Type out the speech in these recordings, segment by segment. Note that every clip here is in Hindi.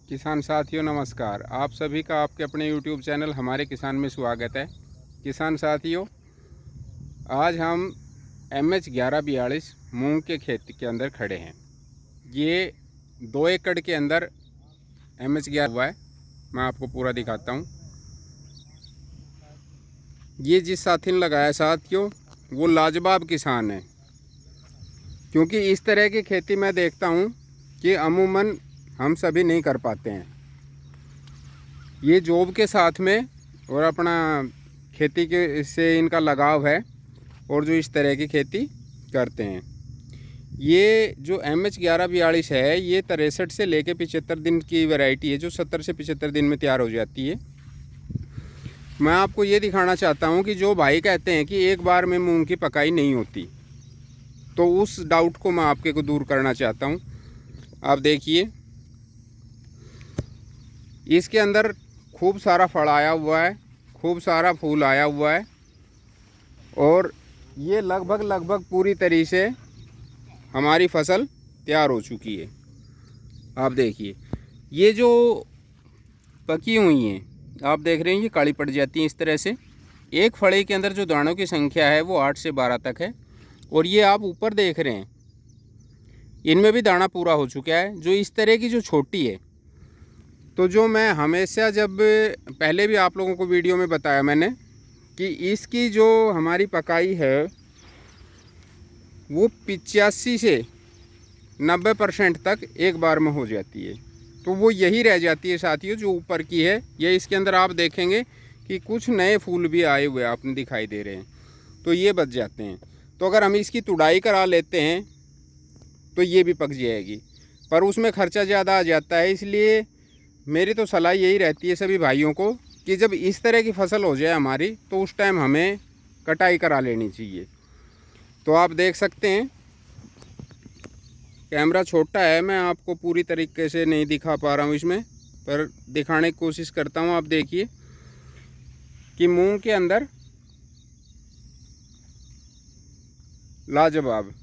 किसान साथियों नमस्कार। आप सभी का आपके अपने YouTube चैनल हमारे किसान में स्वागत है। किसान साथियों, आज हम MH 1142 मूंग के खेत के अंदर खड़े हैं। ये 2 एकड़ के अंदर MH 11 हुआ है। मैं आपको पूरा दिखाता हूँ। ये जिस साथी ने लगाया साथियों, वो लाजवाब किसान है, क्योंकि इस तरह की खेती मैं देखता हूँ कि अमूमन हम सभी नहीं कर पाते हैं। ये जॉब के साथ में और अपना खेती के से इनका लगाव है, और जो इस तरह की खेती करते हैं। ये जो MH 1142 है, ये 63 से लेके 75 दिन की वैरायटी है, जो 70 से 75 दिन में तैयार हो जाती है। मैं आपको ये दिखाना चाहता हूँ कि जो भाई कहते हैं कि एक बार में मूंग की पकाई नहीं होती, तो उस डाउट को मैं आपके को दूर करना चाहता हूँ। आप देखिए, इसके अंदर खूब सारा फल आया हुआ है, खूब सारा फूल आया हुआ है, और ये लगभग पूरी तरीके से हमारी फसल तैयार हो चुकी है। आप देखिए, ये जो पकी हुई हैं, आप देख रहे हैं, ये काली पड़ जाती हैं इस तरह से। एक फड़े के अंदर जो दानों की संख्या है वो 8 से 12 तक है, और ये आप ऊपर देख रहे हैं, इनमें भी दाना पूरा हो चुका है। जो इस तरह की जो छोटी है, तो जो मैं हमेशा जब पहले भी आप लोगों को वीडियो में बताया मैंने कि इसकी जो हमारी पकाई है वो 85 से 90% तक एक बार में हो जाती है। तो वो यही रह जाती है साथियों, जो ऊपर की है। ये इसके अंदर आप देखेंगे कि कुछ नए फूल भी आए हुए आपने दिखाई दे रहे हैं, तो ये बच जाते हैं। तो अगर हम इसकी तुड़ाई करा लेते हैं तो ये भी पक जाएगी, पर उसमें खर्चा ज़्यादा आ जाता है। इसलिए मेरी तो सलाह यही रहती है सभी भाइयों को कि जब इस तरह की फसल हो जाए हमारी, तो उस टाइम हमें कटाई करा लेनी चाहिए। तो आप देख सकते हैं, कैमरा छोटा है, मैं आपको पूरी तरीके से नहीं दिखा पा रहा हूँ इसमें, पर दिखाने की कोशिश करता हूँ। आप देखिए कि मूंग के अंदर लाजवाब,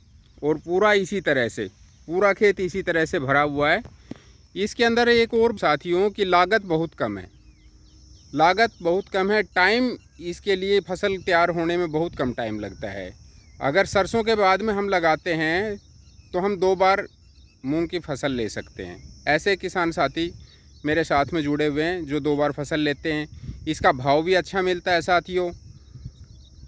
और पूरा इसी तरह से, पूरा खेत इसी तरह से भरा हुआ है। इसके अंदर एक और साथियों की लागत बहुत कम है, लागत बहुत कम है। टाइम इसके लिए फसल तैयार होने में बहुत कम टाइम लगता है। अगर सरसों के बाद में हम लगाते हैं तो हम 2 बार मूंग की फसल ले सकते हैं। ऐसे किसान साथी मेरे साथ में जुड़े हुए हैं जो 2 बार फसल लेते हैं। इसका भाव भी अच्छा मिलता है साथियों।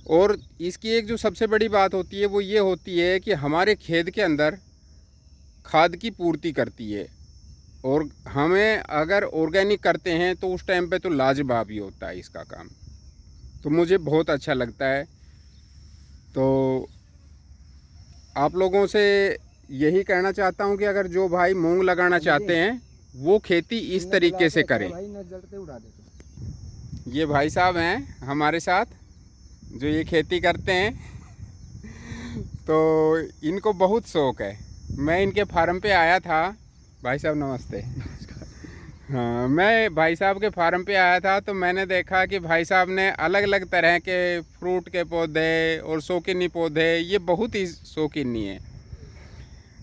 और इसकी एक जो सबसे बड़ी बात होती है वो ये होती है कि हमारे खेत के अंदर खाद की पूर्ति करती है, और हमें अगर ऑर्गेनिक करते हैं तो उस टाइम पे तो लाजवाब ही होता है इसका काम। तो मुझे बहुत अच्छा लगता है। तो आप लोगों से यही कहना चाहता हूं कि अगर जो भाई मूंग लगाना चाहते हैं वो खेती इस तरीके से करें। ये भाई साहब हैं हमारे साथ जो ये खेती करते हैं, तो इनको बहुत शौक़ है। मैं इनके फार्म पे आया था। भाई साहब नमस्ते। हाँ, मैं भाई साहब के फार्म पे आया था, तो मैंने देखा कि भाई साहब ने अलग अलग तरह के फ्रूट के पौधे और शौकीनी पौधे, ये बहुत ही शौकीनी है,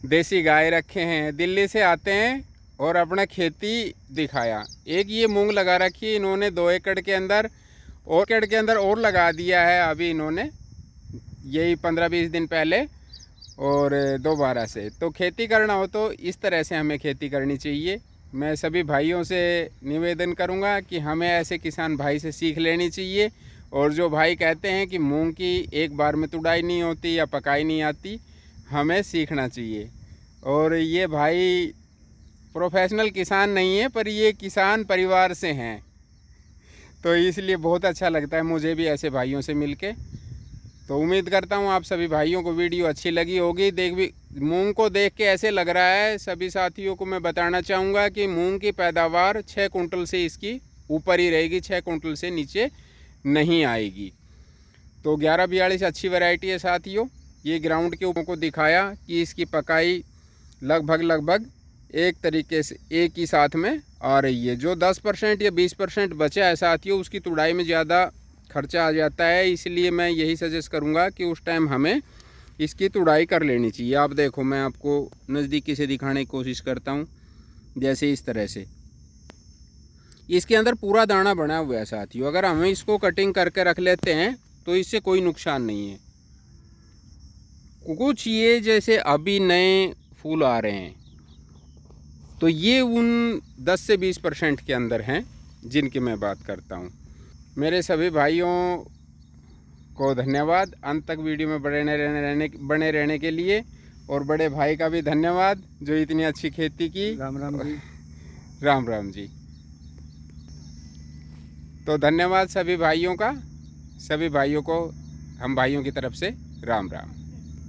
देसी गाय रखे हैं। दिल्ली से आते हैं और अपना खेती दिखाया। एक ये मूंग लगा रखी है इन्होंने 2 एकड़ के अंदर, और एकड़ के अंदर और लगा दिया है अभी इन्होंने, यही 15-20 दिन पहले, और दोबारा से। तो खेती करना हो तो इस तरह से हमें खेती करनी चाहिए। मैं सभी भाइयों से निवेदन करूंगा कि हमें ऐसे किसान भाई से सीख लेनी चाहिए। और जो भाई कहते हैं कि मूंग की एक बार में तुड़ाई नहीं होती या पकाई नहीं आती, हमें सीखना चाहिए। और ये भाई प्रोफेशनल किसान नहीं है, पर ये किसान परिवार से हैं, तो इसलिए बहुत अच्छा लगता है मुझे भी ऐसे भाइयों से मिलके। तो उम्मीद करता हूँ आप सभी भाइयों को वीडियो अच्छी लगी होगी। मूंग को देख के ऐसे लग रहा है, सभी साथियों को मैं बताना चाहूँगा कि मूंग की पैदावार 6 कुंटल से इसकी ऊपर ही रहेगी, 6 कुंटल से नीचे नहीं आएगी। तो 1142 अच्छी वैरायटी है साथियों। ये ग्राउंड के ऊपर को दिखाया कि इसकी पकाई लगभग एक तरीके से एक ही साथ में आ रही है। जो 10% या 20% बचा है साथियों, उसकी तुड़ाई में ज़्यादा खर्चा आ जाता है। इसलिए मैं यही सजेस्ट करूंगा कि उस टाइम हमें इसकी तुड़ाई कर लेनी चाहिए। आप देखो, मैं आपको नज़दीकी से दिखाने की कोशिश करता हूं, जैसे इस तरह से इसके अंदर पूरा दाना बना हुआ है साथियों। अगर हम इसको कटिंग करके रख लेते हैं तो इससे कोई नुकसान नहीं है। कुछ ये जैसे अभी नए फूल आ रहे हैं तो ये उन 10 से 20% के अंदर हैं जिनकी मैं बात करता हूँ। मेरे सभी भाइयों को धन्यवाद अंत तक वीडियो में बने रहने के लिए, और बड़े भाई का भी धन्यवाद जो इतनी अच्छी खेती की। राम राम जी। राम राम जी। तो धन्यवाद सभी भाइयों का, सभी भाइयों को हम भाइयों की तरफ से राम राम।